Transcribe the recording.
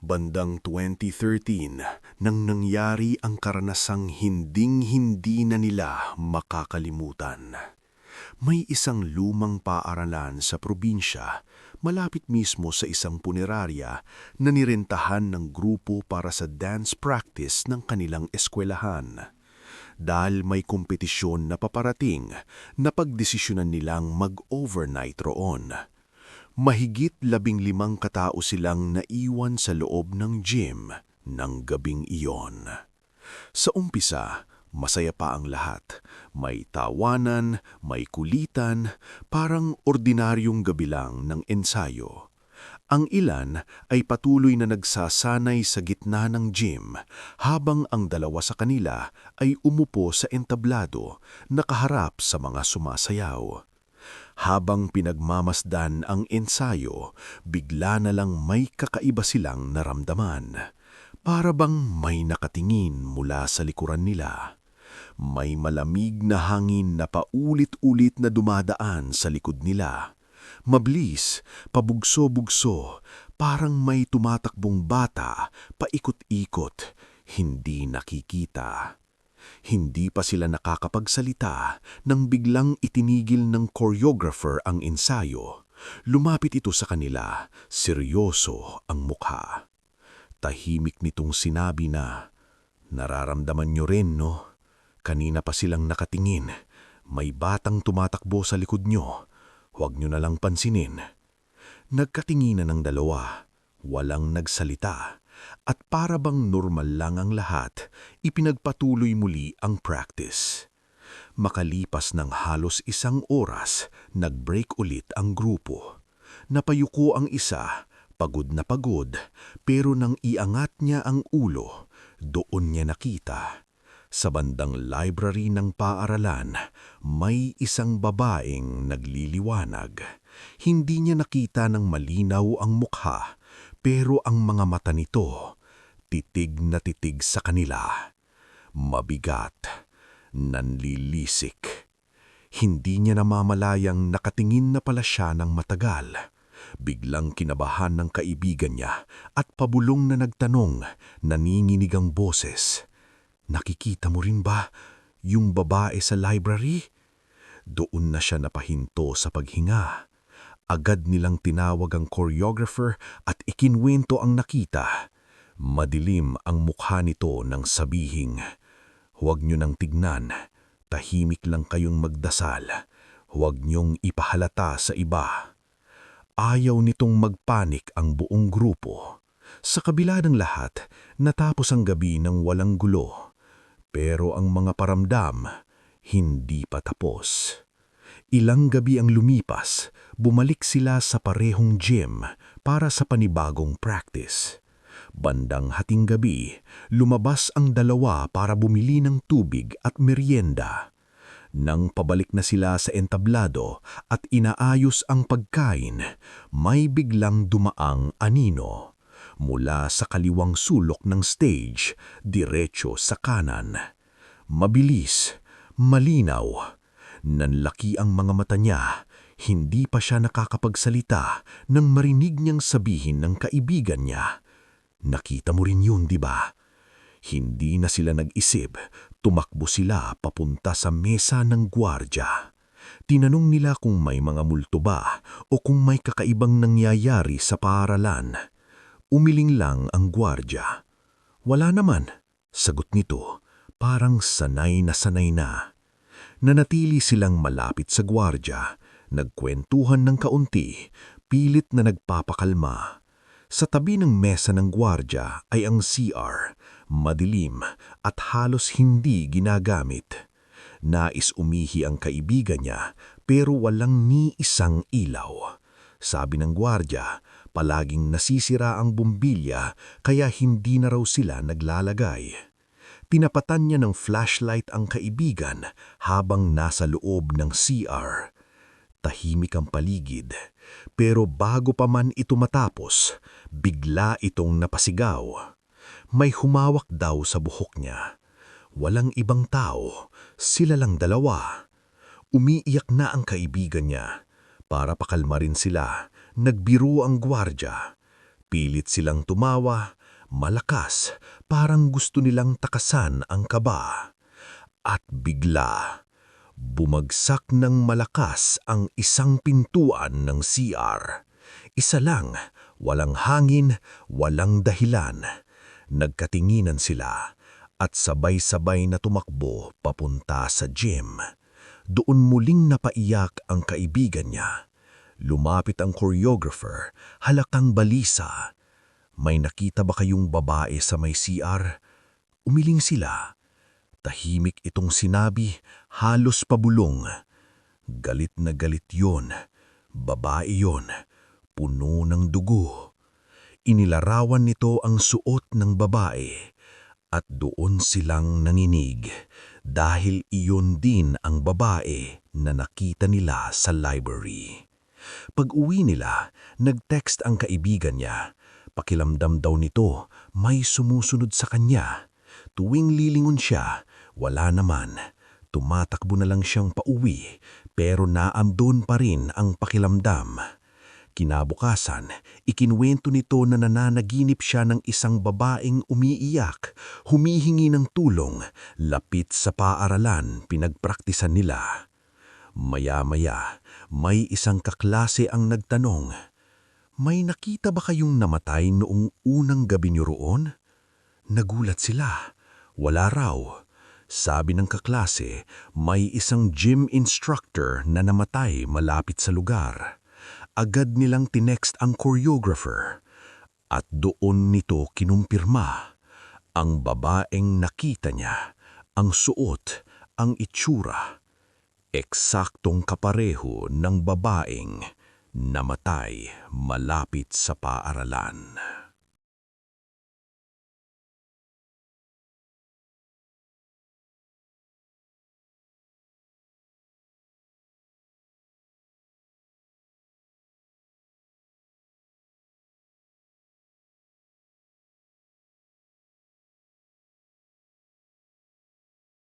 Bandang 2013 nang nangyari ang karanasang hinding-hindi na nila makakalimutan. May isang lumang paaralan sa probinsya, malapit mismo sa isang punerarya na nirentahan ng grupo para sa dance practice ng kanilang eskwelahan. Dahil may kompetisyon na paparating, napagdesisyonan nilang mag-overnight roon. Mahigit 15 katao silang naiwan sa loob ng gym ng gabing iyon. Sa umpisa, masaya pa ang lahat. May tawanan, may kulitan, parang ordinaryong gabi lang ng ensayo. Ang ilan ay patuloy na nagsasanay sa gitna ng gym habang ang dalawa sa kanila ay umupo sa entablado nakaharap sa mga sumasayaw. Habang pinagmamasdan ang ensayo, bigla na lang may kakaiba silang naramdaman. Para bang may nakatingin mula sa likuran nila. May malamig na hangin na paulit-ulit na dumadaan sa likod nila. Mabilis, pabugso-bugso, parang may tumatakbong bata, paikot-ikot, hindi nakikita. Hindi pa sila nakakapagsalita nang biglang itinigil ng choreographer ang ensayo. Lumapit ito sa kanila, seryoso ang mukha. Tahimik nitong sinabi na, "Nararamdaman nyo rin, no? Kanina pa silang nakatingin. May batang tumatakbo sa likod nyo. Huwag nyo na lang pansinin." Nagkatinginan ng dalawa. Walang nagsalita. At para bang normal lang ang lahat, ipinagpatuloy muli ang practice. Makalipas ng halos 1 oras, nag-break ulit ang grupo. Napayuko ang isa, pagod na pagod, pero nang iangat niya ang ulo, doon niya nakita. Sa bandang library ng paaralan, may isang babaeng nagliliwanag. Hindi niya nakita ng malinaw ang mukha, pero ang mga mata nito, titig na titig sa kanila. Mabigat, nanlilisik. Hindi niya namamalayang nakatingin na pala siya ng matagal. Biglang kinabahan ng kaibigan niya at pabulong na nagtanong, nanginginig ang boses. "Nakikita mo rin ba yung babae sa library?" Doon na siya napahinto sa paghinga. Agad nilang tinawag ang choreographer at ikinwento ang nakita. Madilim ang mukha nito nang sabihing, "Huwag niyo nang tignan, tahimik lang kayong magdasal. Huwag niyong ipahalata sa iba." Ayaw nitong magpanik ang buong grupo. Sa kabila ng lahat, natapos ang gabi ng walang gulo. Pero ang mga paramdam, hindi pa tapos. Ilang gabi ang lumipas, bumalik sila sa parehong gym para sa panibagong practice. Bandang hating gabi, lumabas ang dalawa para bumili ng tubig at merienda. Nang pabalik na sila sa entablado at inaayos ang pagkain, may biglang dumaang anino. Mula sa kaliwang sulok ng stage, diretso sa kanan. Mabilis, malinaw. Nanlaki ang mga mata niya, hindi pa siya nakakapagsalita nang marinig niyang sabihin ng kaibigan niya, "Nakita mo rin yun, di ba?" Hindi na sila nag-isip, tumakbo sila papunta sa mesa ng gwardya. Tinanong nila kung may mga multo ba o kung may kakaibang nangyayari sa paaralan. Umiling lang ang gwardya. "Wala naman," sagot nito, parang sanay na. Nanatili silang malapit sa gwardya, nagkwentuhan ng kaunti, pilit na nagpapakalma. Sa tabi ng mesa ng gwardya ay ang CR, madilim at halos hindi ginagamit. Nais umihi ang kaibigan niya pero walang ni isang ilaw. Sabi ng gwardya, palaging nasisira ang bumbilya kaya hindi na raw sila naglalagay. Tinapatan niya ng flashlight ang kaibigan habang nasa loob ng CR. Tahimik ang paligid, pero bago pa man ito matapos, bigla itong napasigaw. May humawak daw sa buhok niya. Walang ibang tao, sila lang dalawa. Umiiyak na ang kaibigan niya. Para pakalma rin sila, nagbiro ang gwardya. Pilit silang tumawa, malakas, parang gusto nilang takasan ang kaba. At bigla, bumagsak ng malakas ang isang pintuan ng CR. Isa lang, walang hangin, walang dahilan. Nagkatinginan sila at sabay-sabay na tumakbo papunta sa gym. Doon muling napaiyak ang kaibigan niya. Lumapit ang choreographer, halakang balisa. May nakita ba kayong babae sa may CR? Umiling sila. Tahimik itong sinabi, halos pabulong. Galit na galit yon. Babae yon. Puno ng dugo. Inilarawan nito ang suot ng babae. At doon silang nanginig dahil iyon din ang babae na nakita nila sa library. Pag-uwi nila, nag-text ang kaibigan niya. Pakilamdam daw nito, may sumusunod sa kanya. Tuwing lilingon siya, wala naman. Tumatakbo na lang siyang pauwi, pero naandun pa rin ang pakilamdam. Kinabukasan, ikinwento nito na nananaginip siya ng isang babaeng umiiyak, humihingi ng tulong, lapit sa paaralan pinagpraktisan nila. Maya-maya, may isang kaklase ang nagtanong, "May nakita ba kayong namatay noong unang gabi niyo roon?" Nagulat sila. Wala raw. Sabi ng kaklase, may isang gym instructor na namatay malapit sa lugar. Agad nilang tinext ang choreographer. At doon nito kinumpirma. Ang babaeng nakita niya, ang suot, ang itsura. Eksaktong kapareho ng babaeng namatay malapit sa paaralan.